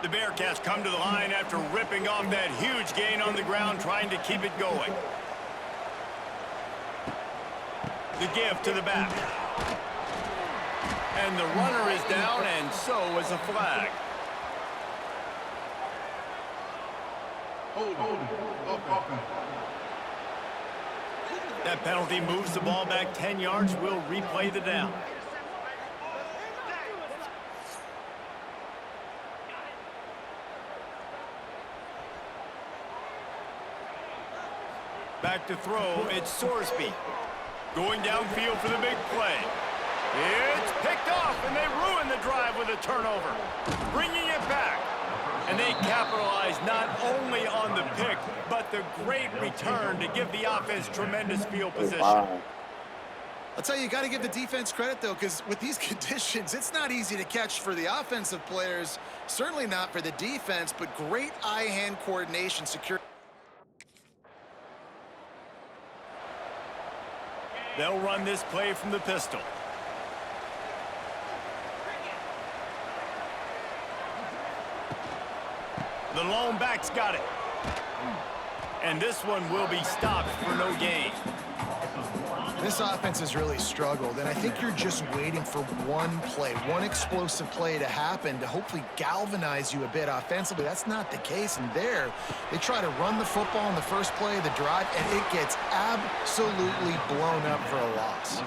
The Bearcats come to the line after ripping off that huge gain on the ground, trying to keep it going. The give to the back. And the runner is down, and so is a flag. That penalty moves the ball back 10 yards. We'll replay the down. Back to throw, it's Sorsby. Going downfield for the big play. It's picked off, and they ruin the drive with a turnover. Bringing it back. And they capitalize not only on the pick, but the great return to give the offense tremendous field position. Wow. I'll tell you, you got to give the defense credit, though, because with these conditions, it's not easy to catch for the offensive players. Certainly not for the defense, but great eye-hand coordination, security. They'll run this play from the pistol. The lone back's got it. And this one will be stopped for no gain. This offense has really struggled, and I think you're just waiting for one play, one explosive play to happen to hopefully galvanize you a bit offensively. That's not the case, and there, they try to run the football in the first play of the drive, and it gets absolutely blown up for a loss.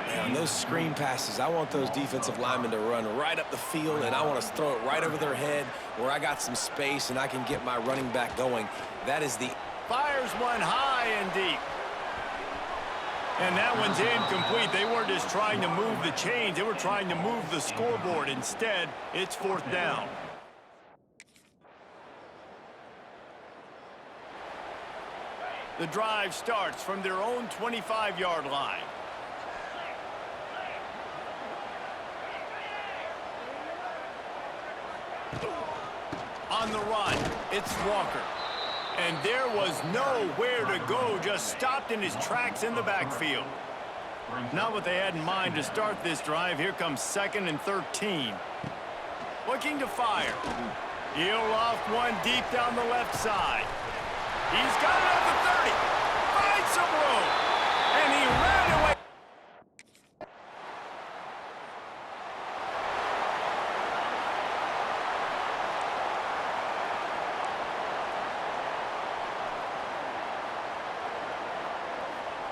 Man, those screen passes, I want those defensive linemen to run right up the field, and I want to throw it right over their head where I got some space and I can get my running back going. That is the... Fires one high and deep. And that one's incomplete. They weren't just trying to move the chains. They were trying to move the scoreboard. Instead, it's fourth down. The drive starts from their own 25-yard line. On the run, it's Walker. And there was nowhere to go, just stopped in his tracks in the backfield. Not what they had in mind to start this drive. Here comes 2nd and 13. Looking to fire. He'll off one deep down the left side. He's got it at the 30. Finds some room. And he ran away.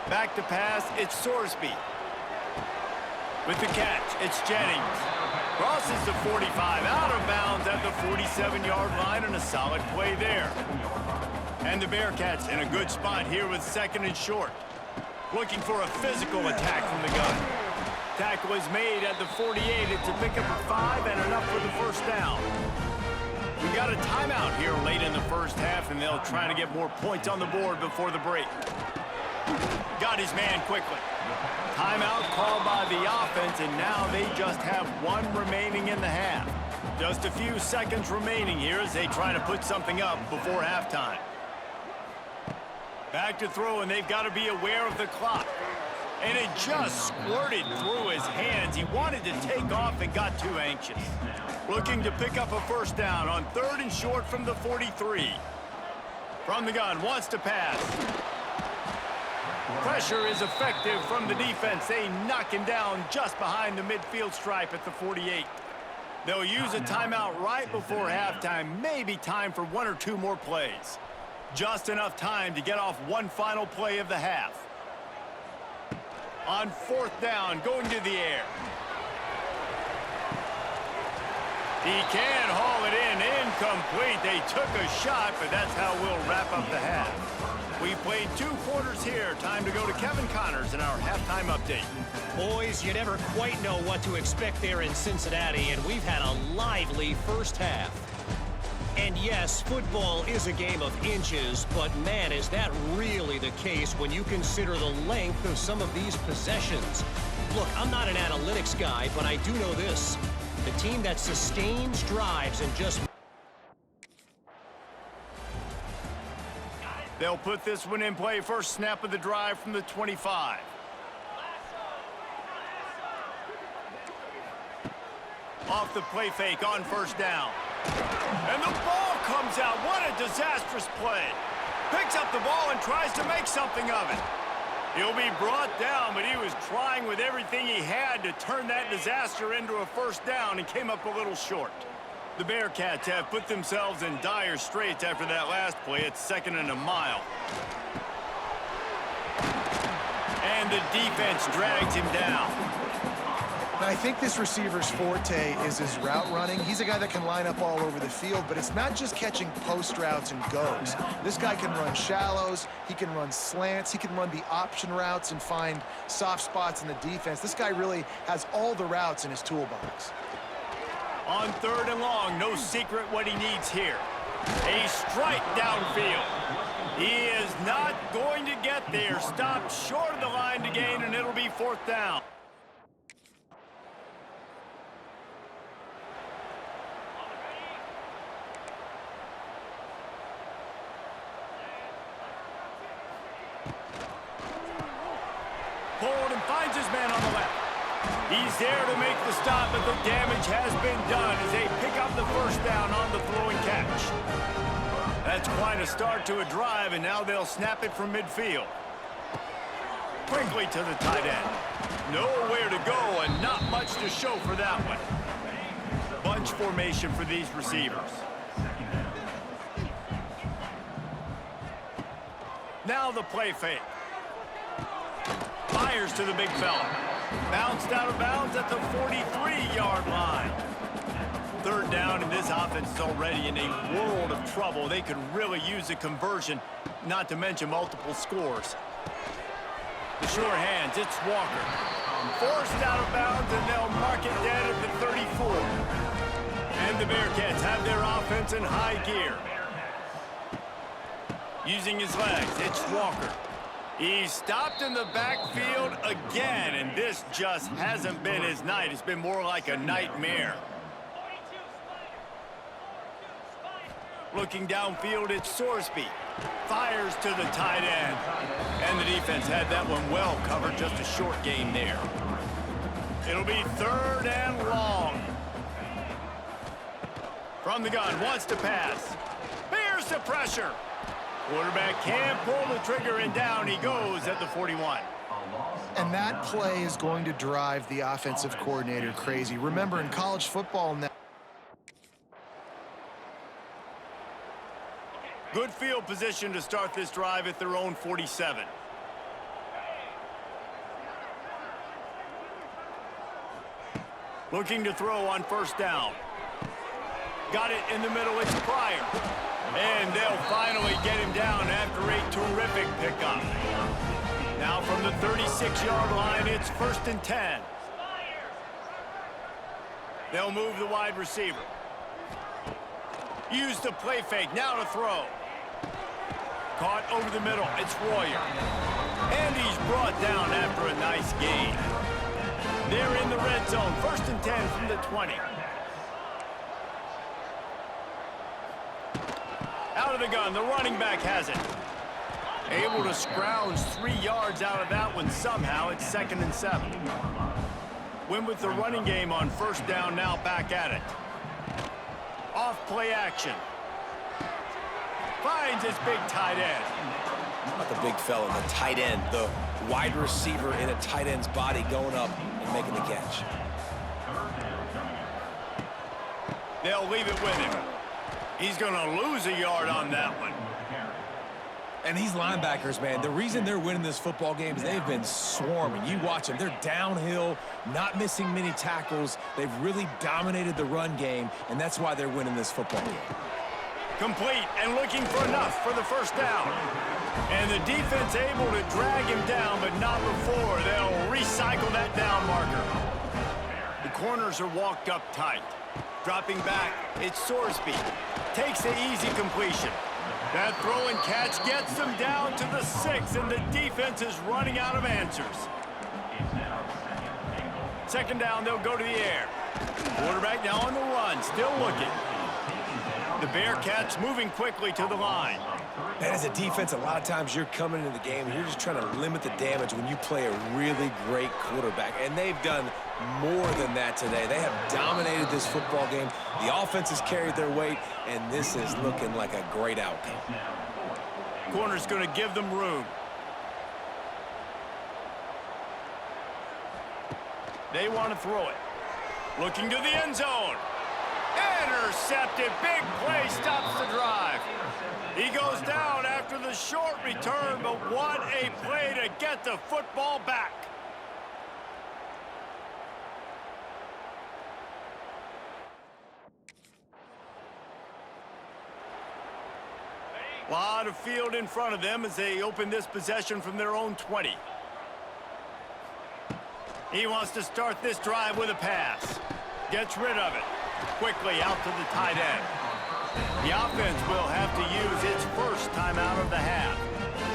Back to pass, it's Sorsby. With the catch, it's Jennings. Crosses the 45, out of bounds at the 47-yard line, and a solid play there. And the Bearcats in a good spot here with 2nd and short. Looking for a physical attack from the gun. Tackle is made at the 48. It's a pickup of 5 and enough for the first down. We got a timeout here late in the first half, and they'll try to get more points on the board before the break. Got his man quickly. Timeout called by the offense, and now they just have one remaining in the half. Just a few seconds remaining here as they try to put something up before halftime. Back to throw, and they've got to be aware of the clock. And it just squirted through his hands. He wanted to take off and got too anxious. Looking to pick up a first down on 3rd and short from the 43. From the gun, wants to pass. Pressure is effective from the defense. They knock him down just behind the midfield stripe at the 48. They'll use a timeout right before halftime. Maybe time for 1 or 2 more plays. Just enough time to get off one final play of the half. On 4th down, going to the air. He can haul it in. Incomplete. They took a shot, but that's how we'll wrap up the half. We've played 2 quarters here. Time to go to Kevin Connors in our halftime update. Boys, you never quite know what to expect there in Cincinnati, and we've had a lively first half. And yes, football is a game of inches, but man, is that really the case when you consider the length of some of these possessions. Look, I'm not an analytics guy, but I do know this. The team that sustains drives and just... They'll put this one in play. First snap of the drive from the 25. Off the play fake on 1st down. And the ball comes out. What a disastrous play. Picks up the ball and tries to make something of it. He'll be brought down, but he was trying with everything he had to turn that disaster into a first down and came up a little short. The Bearcats have put themselves in dire straits after that last play. It's 2nd and a mile. And the defense drags him down. Now, I think this receiver's forte is his route running. He's a guy that can line up all over the field, but it's not just catching post routes and goes. This guy can run shallows, he can run slants, he can run the option routes and find soft spots in the defense. This guy really has all the routes in his toolbox. On 3rd and long, no secret what he needs here. A strike downfield. He is not going to get there. Stopped short of the line to gain, and it'll be 4th down. Pulled and finds his man on the left. He's there to make the stop, but the damage has been done as they pick up the first down on the throw and catch. That's quite a start to a drive, and now they'll snap it from midfield. Quickly to the tight end. Nowhere to go and not much to show for that one. Bunch formation for these receivers. Now the play fake. Fires to the big fella. Bounced out of bounds at the 43-yard line. 3rd down, and this offense is already in a world of trouble. They could really use a conversion, not to mention multiple scores. The sure hands, it's Walker. Forced out of bounds, and they'll mark it dead at the 34. And the Bearcats have their offense in high gear. Using his legs, it's Walker. He's stopped in the backfield again, and this just hasn't been his night. It's been more like a nightmare. Looking downfield, it's Sorsby. Fires to the tight end. And the defense had that one well covered, just a short gain there. It'll be 3rd and long. From the gun, wants to pass. Here's the pressure. Quarterback can't pull the trigger, and down he goes at the 41. And that play is going to drive the offensive coordinator crazy. Remember, in college football now, good field position to start this drive at their own 47. Looking to throw on 1st down. Got it in the middle, it's Pryor. And they'll finally get him down after a terrific pickup. Now from the 36-yard line, it's 1st and 10. They'll move the wide receiver. Use the play fake, now to throw. Caught over the middle, it's Royer. And he's brought down after a nice gain. They're in the red zone, 1st and 10 from the 20. Out of the gun, the running back has it. Able to scrounge 3 yards out of that one somehow. It's 2nd and 7. Win with the running game on 1st down, now back at it. Off play action. Finds his big tight end. Not the big fella, the tight end, the wide receiver in a tight end's body going up and making the catch. They'll leave it with him. He's going to lose a yard on that one. And these linebackers, man, the reason they're winning this football game is they've been swarming. You watch them. They're downhill, not missing many tackles. They've really dominated the run game, and that's why they're winning this football game. Complete and looking for enough for the 1st down. And the defense able to drag him down, but not before they'll recycle that down marker. The corners are walked up tight. Dropping back, it's Sorsby. Takes the easy completion. That throw and catch gets them down to the 6, and the defense is running out of answers. 2nd down, they'll go to the air. Quarterback now on the run, still looking. The Bearcats moving quickly to the line. And as a defense, a lot of times you're coming into the game and you're just trying to limit the damage when you play a really great quarterback. And they've done more than that today. They have dominated this football game. The offense has carried their weight, and this is looking like a great outcome. Corner's going to give them room. They want to throw it. Looking to the end zone. Intercepted. Big play stops the drive. He goes down after the short return, but what a play to get the football back. Lot of field in front of them as they open this possession from their own 20. He wants to start this drive with a pass. Gets rid of it. Quickly out to the tight end. The offense will have to use its first timeout of the half.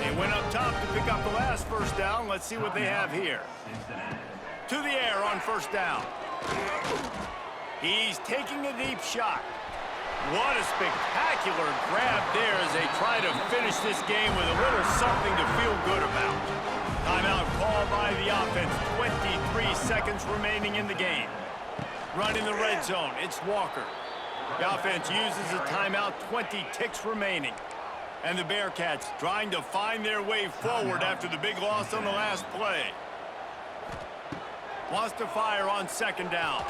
They went up top to pick up the last first down. Let's see what they have here. To the air on first down. He's taking a deep shot. What a spectacular grab there as they try to finish this game with a little something to feel good about. Timeout called by the offense. 23 seconds remaining in the game. Run in the red zone. It's Walker. The offense uses a timeout. 20 ticks remaining. And the Bearcats trying to find their way forward after the big loss on the last play. Wants to fire on second down.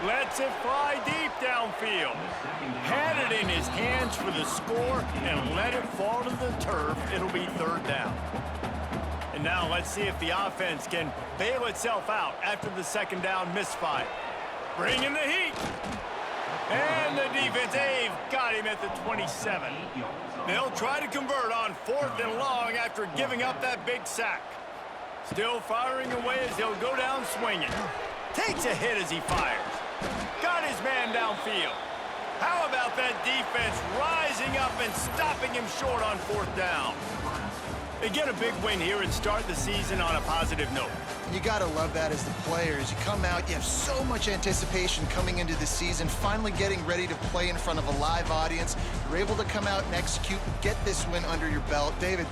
Lets it fly deep downfield. Had it in his hands for the score and let it fall to the turf. It'll be third down. And now let's see if the offense can bail itself out after the second down misfire. Bringing the heat. And the defense, they've got him at the 27. They'll try to convert on 4th and long after giving up that big sack. Still firing away as he'll go down swinging. Takes a hit as he fires. Got his man downfield. How about that defense rising up and stopping him short on 4th down? They get a big win here and start the season on a positive note. You got to love that as the players. You come out, you have so much anticipation coming into the season, finally getting ready to play in front of a live audience. You're able to come out and execute, get this win under your belt. David,